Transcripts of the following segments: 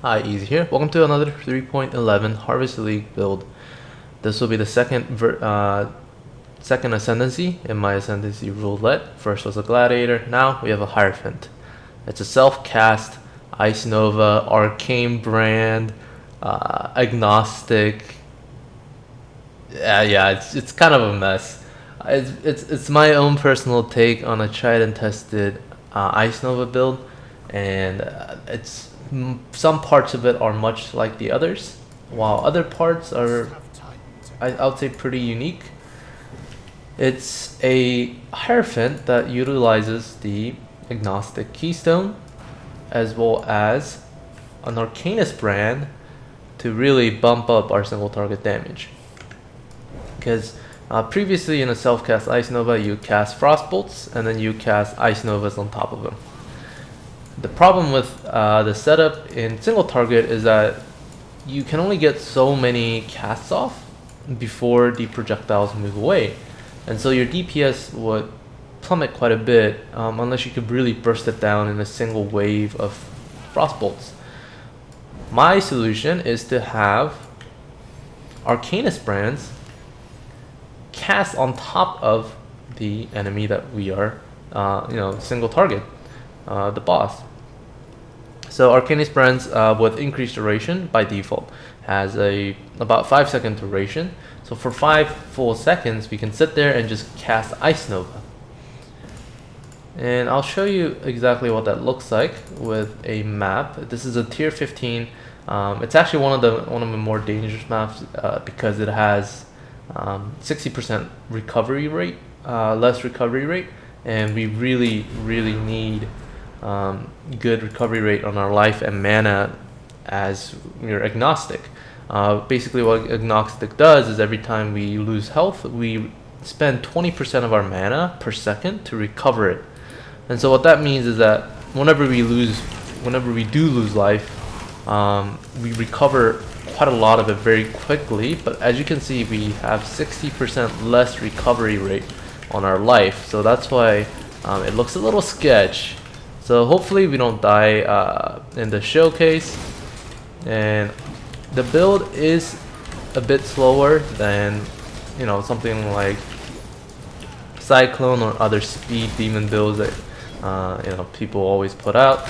Hi, Easy here. Welcome to another 3.11 Harvest League build. This will be the second Ascendancy in my Ascendancy roulette. First was a Gladiator, now we have a Hierophant. It's a self-cast, Ice Nova, Arcane brand, Agnostic. It's kind of a mess. It's my own personal take on a tried and tested Ice Nova build, and some parts of it are much like the others, while other parts are, I would say, pretty unique. It's a Hierophant that utilizes the Agnostic keystone as well as an Arcanist brand to really bump up our single target damage. Because previously in a self-cast Ice Nova, you cast Frostbolts and then you cast Ice Novas on top of them. The problem with the setup in single target is that you can only get so many casts off before the projectiles move away, and so your DPS would plummet quite a bit unless you could really burst it down in a single wave of Frostbolts. My solution is to have Arcanist brands cast on top of the enemy that we are single target, the boss. So Arcanist brands with increased duration by default has about 5-second duration. So for 5 full seconds we can sit there and just cast Ice Nova. And I'll show you exactly what that looks like with a map. This is a tier 15. It's actually one of the more dangerous maps because it has 60% recovery rate, less recovery rate, and we really need good recovery rate on our life and mana as we're Agnostic. Basically what Agnostic does is every time we lose health, we spend 20% of our mana per second to recover it. And so what that means is that whenever we do lose life, we recover quite a lot of it very quickly, but as you can see, we have 60% less recovery rate on our life. So that's why it looks a little sketch. So hopefully we don't die in the showcase. And the build is a bit slower than something like Cyclone or other speed demon builds that people always put out.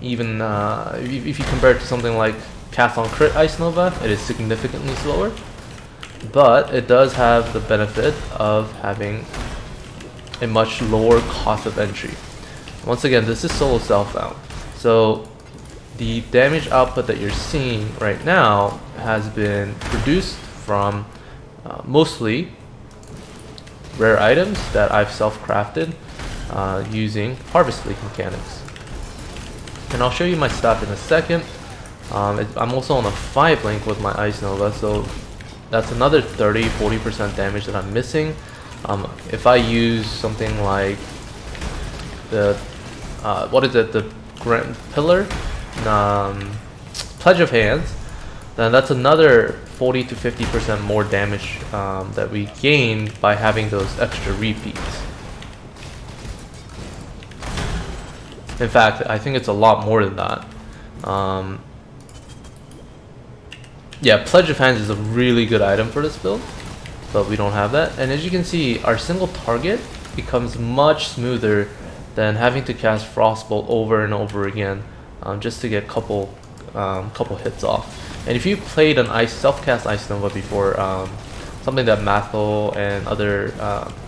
Even if you compare it to something like Cast on Crit Ice Nova, it is significantly slower, but it does have the benefit of having a much lower cost of entry. Once again, this is solo self-bound, so the damage output that you're seeing right now has been produced from mostly rare items that I've self-crafted using Harvest League mechanics. And I'll show you my stuff in a second. I'm also on a 5 link with my Ice Nova, so that's another 30-40% damage that I'm missing. If I use something like the the Grand Pillar, Pledge of Hands, then that's another 40-50% more damage that we gain by having those extra repeats. In fact, I think it's a lot more than that. Yeah, Pledge of Hands is a really good item for this build, but we don't have that. And as you can see, our single target becomes much smoother than having to cast Frostbolt over and over again just to get couple hits off. And if you played an self-cast Ice Nova before, something that Mathel and other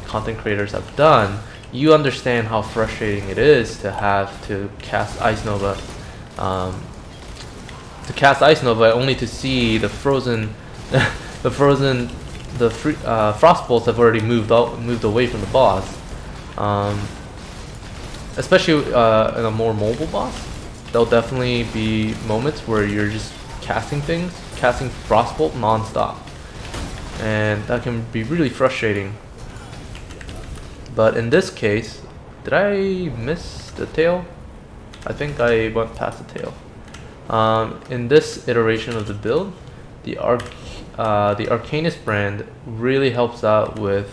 content creators have done, you understand how frustrating it is to have to cast Ice Nova. Only to see the frozen, Frostbolts have already moved away from the boss. Especially in a more mobile boss, there'll definitely be moments where you're just casting Frostbolt non-stop, and that can be really frustrating. But in this case, did I miss the tail? I think I went past the tail. In this iteration of the build, the Arcanist brand really helps out with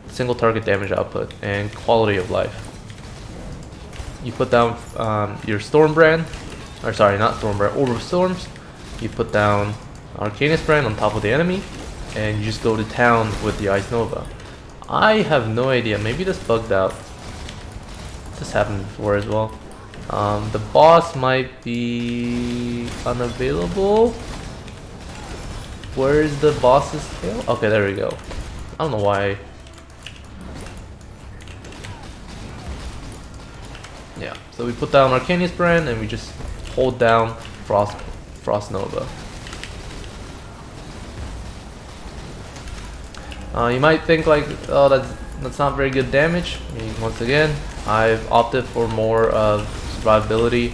single target damage output and quality of life. You put down your Storm brand, or sorry, not Thornbriar, Orb of Storms. You put down Arcanist brand on top of the enemy, and you just go to town with the Ice Nova. I have no idea, maybe this bugged out. This happened before as well. The boss might be unavailable. Where is the boss's tail? Okay, there we go. I don't know why. Yeah, so we put down Arcanist brand and we just hold down Frost Nova. You might think like, oh, that's not very good damage. I mean, once again, I've opted for more of survivability.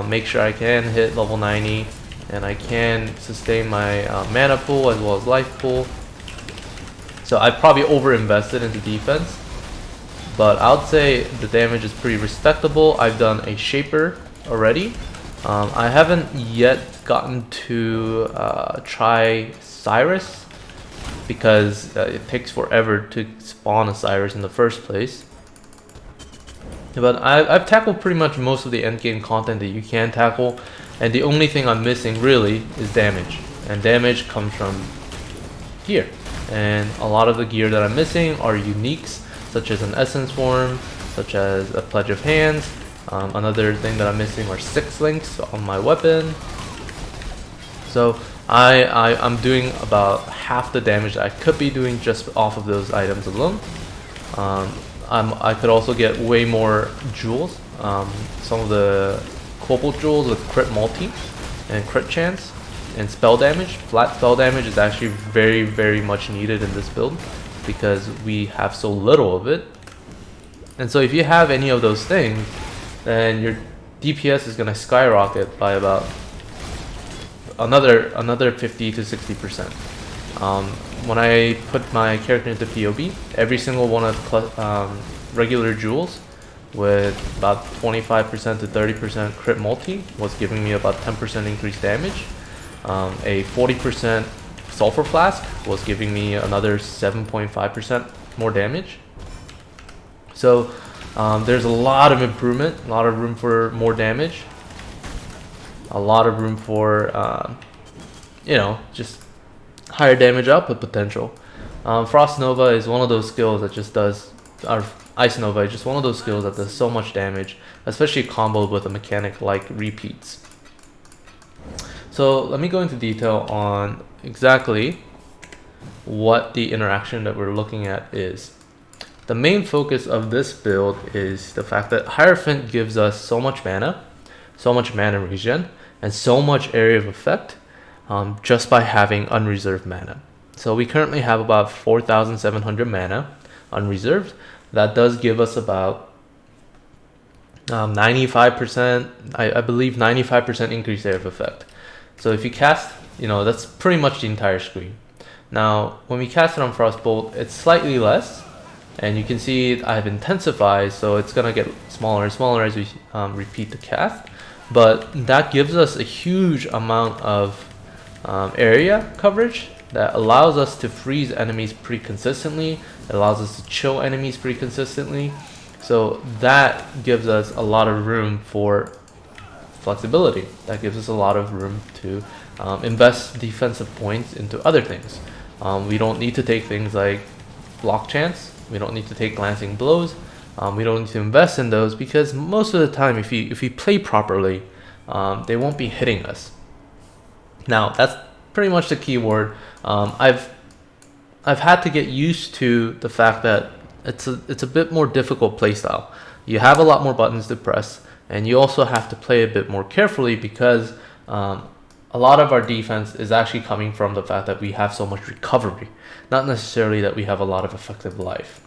Make sure I can hit level 90 and I can sustain my mana pool as well as life pool. So I probably over invested into defense, but I would say the damage is pretty respectable. I've done a Shaper already. I haven't yet gotten to try Cyrus because it takes forever to spawn a Cyrus in the first place. But I've tackled pretty much most of the endgame content that you can tackle, and the only thing I'm missing really is damage. And damage comes from gear. And a lot of the gear that I'm missing are uniques, such as an Essence Form, such as a Pledge of Hands. Another thing that I'm missing are 6 links on my weapon. So I'm doing about half the damage that I could be doing just off of those items alone. I could also get way more jewels. Some of the Cobalt jewels with crit multi and crit chance and spell damage. Flat spell damage is actually very, very much needed in this build because we have so little of it. And so if you have any of those things, then your DPS is going to skyrocket by about another 50 to 60%. When I put my character into PoE, every single one of the regular jewels with about 25% to 30% crit multi was giving me about 10% increased damage. A 40% sulfur flask was giving me another 7.5% more damage. So there's a lot of improvement, a lot of room for more damage, a lot of room for you know, just higher damage output potential. Frost Nova is one of those skills that just does, or Ice Nova is just one of those skills that does so much damage, especially comboed with a mechanic like repeats. So let me go into detail on exactly what the interaction that we're looking at is. The main focus of this build is the fact that Hierophant gives us so much mana regen, and so much area of effect just by having unreserved mana. So we currently have about 4,700 mana unreserved. That does give us about 95%, I believe 95% increased area of effect. So if you cast, you know, that's pretty much the entire screen. Now, when we cast it on Frostbolt, it's slightly less, and you can see I've intensified, so it's gonna get smaller and smaller as we repeat the cast. But that gives us a huge amount of area coverage that allows us to freeze enemies pretty consistently. It allows us to chill enemies pretty consistently. So that gives us a lot of room for flexibility. That gives us a lot of room to invest defensive points into other things. We don't need to take things like block chance. We don't need to take glancing blows. We don't need to invest in those because most of the time, if you play properly, they won't be hitting us. Now that's pretty much the key word. I've had to get used to the fact that it's a bit more difficult playstyle. You have a lot more buttons to press, and you also have to play a bit more carefully because a lot of our defense is actually coming from the fact that we have so much recovery, not necessarily that we have a lot of effective life.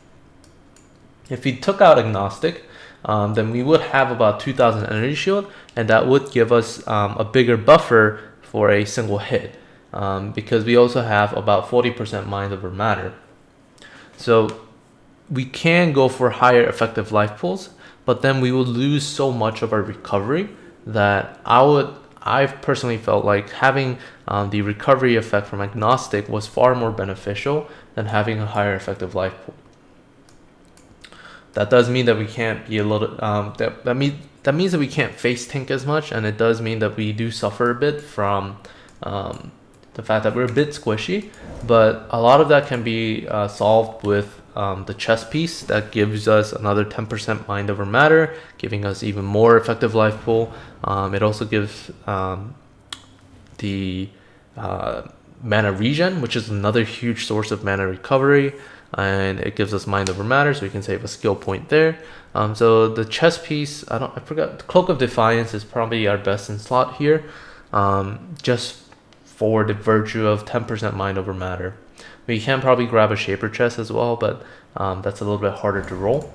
If we took out Agnostic, then we would have about 2,000 energy shield, and that would give us a bigger buffer for a single hit, because we also have about 40% mind over matter. So we can go for higher effective life pools, but then we would lose so much of our recovery that I've personally felt like having the recovery effect from Agnostic was far more beneficial than having a higher effective life pool. That does mean that we can't be a little that means that we can't face tank as much, and it does mean that we do suffer a bit from the fact that we're a bit squishy. But a lot of that can be solved with the chess piece that gives us another 10% mind over matter, giving us even more effective life pool. It also gives the mana regen, which is another huge source of mana recovery, and it gives us mind over matter, so we can save a skill point there. So the chess piece, I forgot, Cloak of Defiance is probably our best in slot here, just for the virtue of 10% mind over matter. We can probably grab a Shaper chest as well, but that's a little bit harder to roll.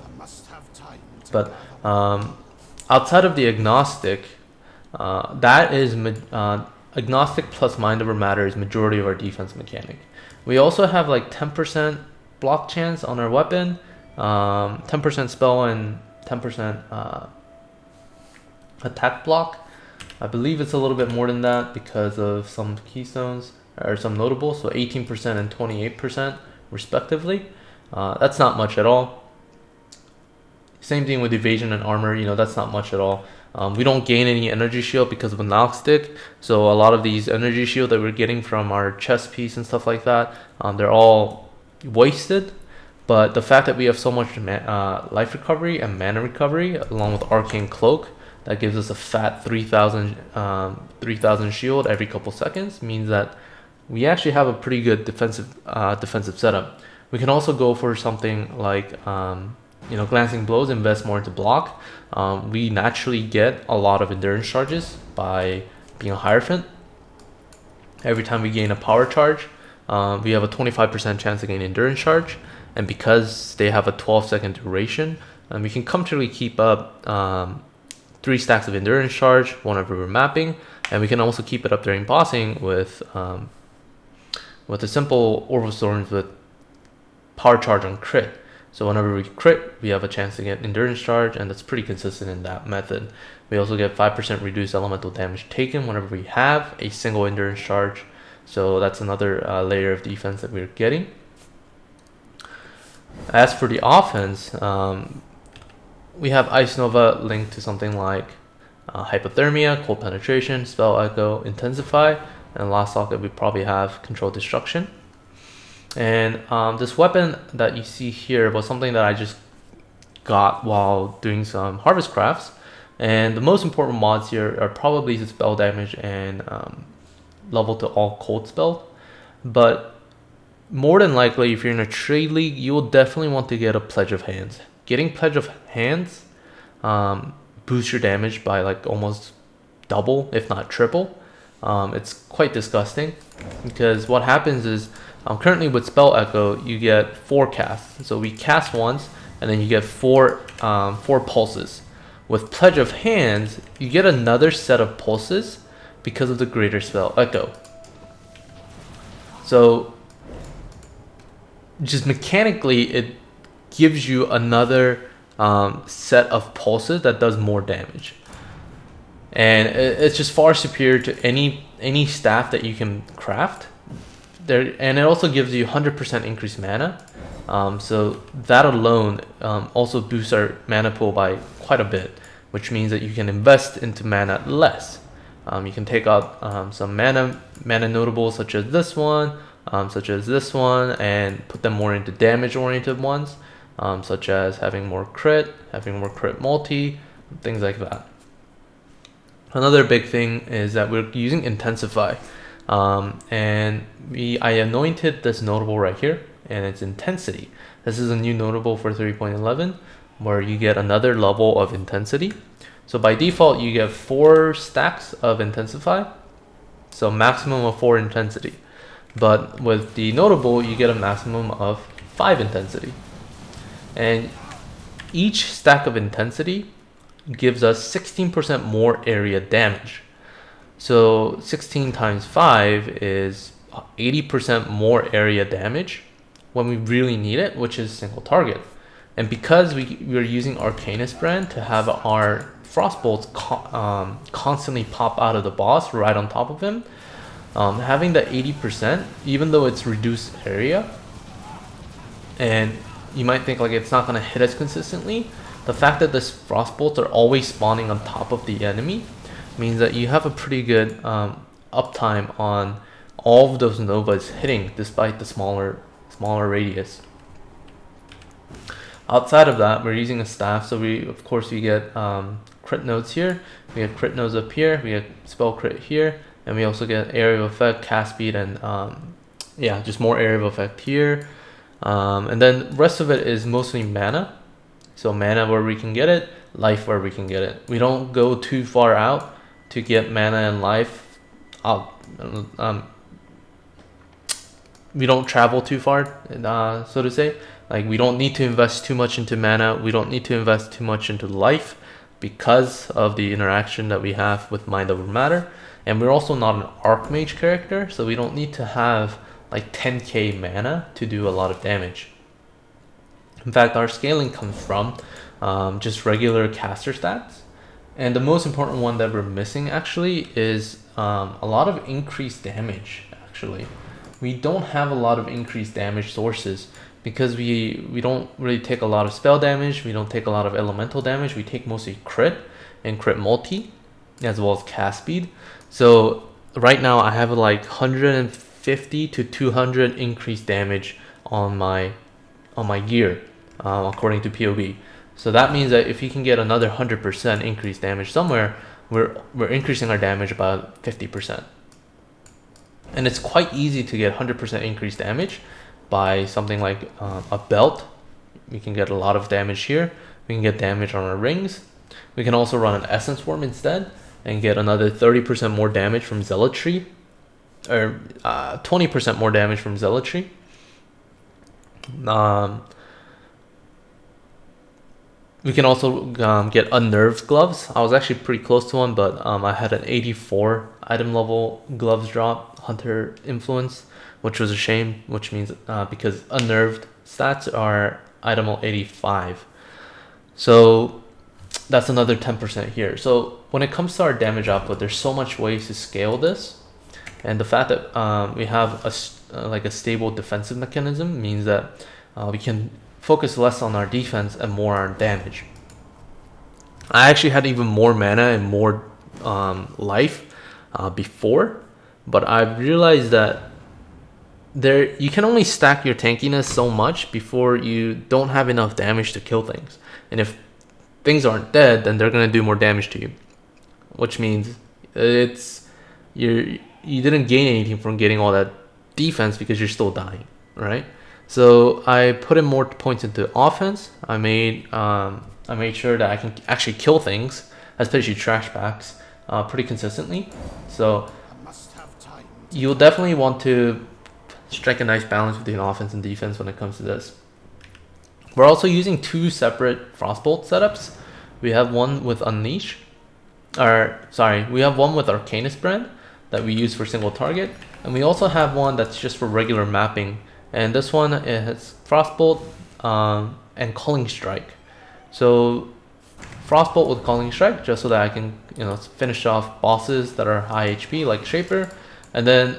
But outside of the Agnostic, that is Agnostic plus mind over matter is majority of our defense mechanic. We also have like 10% block chance on our weapon, 10% spell, and 10% attack block. I believe it's a little bit more than that because of some keystones or some notables, so 18% and 28% respectively. That's not much at all. Same thing with evasion and armor, you know, that's not much at all. We don't gain any energy shield because of Agnostic, so a lot of these energy shield that we're getting from our chest piece and stuff like that, they're all wasted. But the fact that we have so much life recovery and mana recovery, along with Arcane Cloak, that gives us a fat 3,000 shield every couple seconds, means that we actually have a pretty good defensive setup. We can also go for something like Glancing Blows, invest more into block. We naturally get a lot of endurance charges by being a Hierophant. Every time we gain a power charge, we have a 25% chance to gain endurance charge, and because they have a 12-second duration, we can comfortably keep up 3 stacks of endurance charge whenever we're mapping, and we can also keep it up during bossing with a simple Orb of Storms with power charge on crit. So whenever we crit, we have a chance to get endurance charge, and that's pretty consistent in that method. We also get 5% reduced elemental damage taken whenever we have a single endurance charge. So that's another layer of defense that we're getting. As for the offense, we have Ice Nova linked to something like Hypothermia, Cold Penetration, Spell Echo, Intensify, and last socket we probably have Control Destruction. And this weapon that you see here was something that I just got while doing some harvest crafts. And the most important mods here are probably the spell damage and level to all cold spells. But more than likely, if you're in a trade league, you will definitely want to get a Pledge of Hands. Getting Pledge of Hands boosts your damage by like almost double, if not triple. It's quite disgusting because what happens is, currently with Spell Echo, you get 4 casts. So we cast once, and then you get 4 pulses. With Pledge of Hands, you get another set of pulses because of the greater Spell Echo. So just mechanically, it gives you another set of pulses that does more damage. And it's just far superior to any staff that you can craft. And it also gives you 100% increased mana. So that alone also boosts our mana pool by quite a bit, which means that you can invest into mana less. You can take out some mana notables such as this one, and put them more into damage-oriented ones, such as having more crit multi, things like that. Another big thing is that we're using Intensify. And I anointed this notable right here, and it's Intensity. This is a new notable for 3.11 where you get another level of intensity. So by default, you get 4 stacks of Intensify, so maximum of 4 intensity. But with the notable, you get a maximum of 5 intensity. And each stack of intensity gives us 16% more area damage. So 16 times 5 is 80% more area damage when we really need it, which is single target. And because we're using Arcanist brand to have our frostbolts constantly pop out of the boss right on top of him, having the 80%, even though it's reduced area, and you might think like it's not going to hit us consistently, the fact that this frost bolts are always spawning on top of the enemy means that you have a pretty good uptime on all of those novas hitting despite the smaller radius. Outside of that, we're using a staff, so we get crit nodes here, we get crit nodes up here, we get spell crit here, and we also get area of effect, cast speed, and yeah, just more area of effect here. And then the rest of it is mostly mana. So mana where we can get it, life where we can get it. We don't go too far out to get mana and life out. We don't travel too far, so to say. Like, we don't need to invest too much into mana. We don't need to invest too much into life because of the interaction that we have with Mind Over Matter. And we're also not an Archmage character, so we don't need to have like 10k mana to do a lot of damage. In fact, our scaling comes from just regular caster stats. And the most important one that we're missing actually is a lot of increased damage, actually. We don't have a lot of increased damage sources because we don't really take a lot of spell damage, we don't take a lot of elemental damage, we take mostly crit and crit multi, as well as cast speed. So right now I have like 150 to 200 increased damage on my gear, according to PoE. So that means that if you can get another 100% increased damage somewhere, we're increasing our damage about 50%. And it's quite easy to get 100% increased damage by something like a belt. We can get a lot of damage here. We can get damage on our rings. We can also run an essence worm instead and get another 30% more damage from zealotry, or 20% more damage from zealotry. We can also get unnerved gloves. I was actually pretty close to one, but I had an 84 item level gloves drop, hunter influence, which was a shame, which means because unnerved stats are item 85. So that's another 10% here. So when it comes to our damage output, there's so much ways to scale this. And the fact that we have a stable defensive mechanism means that we can focus less on our defense and more on damage. I actually had even more mana and more life before, but I realized that you can only stack your tankiness so much before you don't have enough damage to kill things. And if things aren't dead, then they're gonna do more damage to you, which means you didn't gain anything from getting all that defense because you're still dying, right? So I put in more points into offense. I made sure that I can actually kill things, especially trash packs, pretty consistently. So you'll definitely want to strike a nice balance between offense and defense when it comes to this. We're also using two separate Frostbolt setups. We have one with Unleash, we have one with Arcanist brand that we use for single target, and we also have one that's just for regular mapping. And this one, it has Frostbolt and Calling Strike. So Frostbolt with Calling Strike, just so that I can finish off bosses that are high HP like Shaper, and then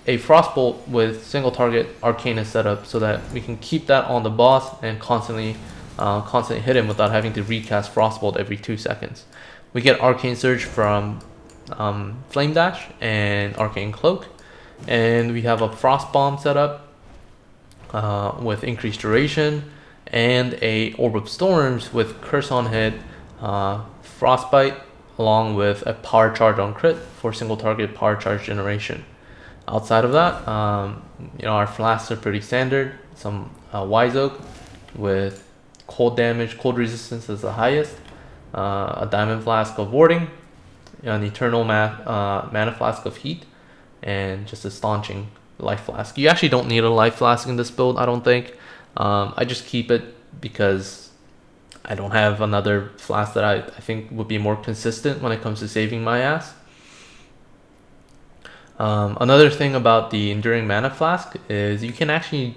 a Frostbolt with single target Arcanist setup, so that we can keep that on the boss and constantly hit him without having to recast Frostbolt every 2 seconds. We get Arcane Surge from Flame Dash and Arcane Cloak, and we have a Frost Bomb setup with increased duration, and a Orb of Storms with Curse on hit, Frostbite, along with a Power Charge on crit for single target power charge generation. Outside of that, our flasks are pretty standard. Some Wise Oak with cold damage, cold resistance is the highest, a Diamond Flask of warding, an Eternal Mana Flask of heat, and just a Staunching Life Flask. You actually don't need a Life Flask in this build, I don't think. I just keep it because I don't have another flask that I think would be more consistent when it comes to saving my ass. Another thing about the Enduring Mana Flask is you can actually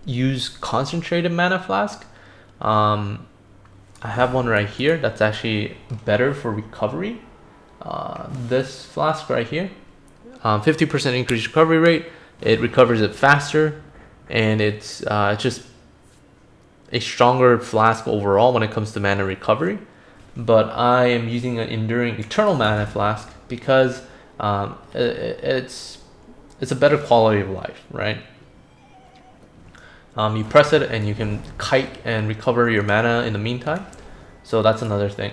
use Concentrated Mana Flask. I have one right here that's actually better for recovery. This flask right here, 50% increased recovery rate. It recovers it faster, and it a stronger flask overall when it comes to mana recovery, but I am using an enduring eternal mana flask because it's a better quality of life, right? You press it and you can kite and recover your mana in the meantime, so that's another thing.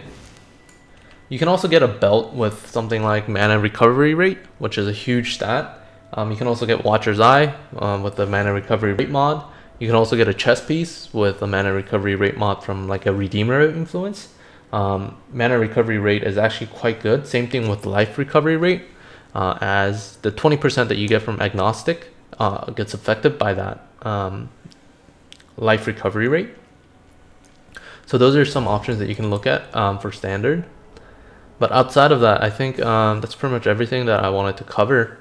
You can also get a belt with something like mana recovery rate, which is a huge stat. You can also get Watcher's Eye with the mana recovery rate mod. You can also get a chest piece with a mana recovery rate mod from like a Redeemer influence. Mana recovery rate is actually quite good. Same thing with life recovery rate, as the 20% that you get from Agnostic gets affected by that life recovery rate. So those are some options that you can look at for standard. But outside of that, I think that's pretty much everything that I wanted to cover.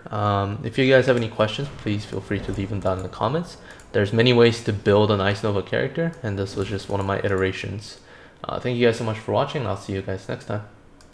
If you guys have any questions, please feel free to leave them down in the comments. There's many ways to build an Ice Nova character, and this was just one of my iterations. Thank you guys so much for watching. I'll see you guys next time.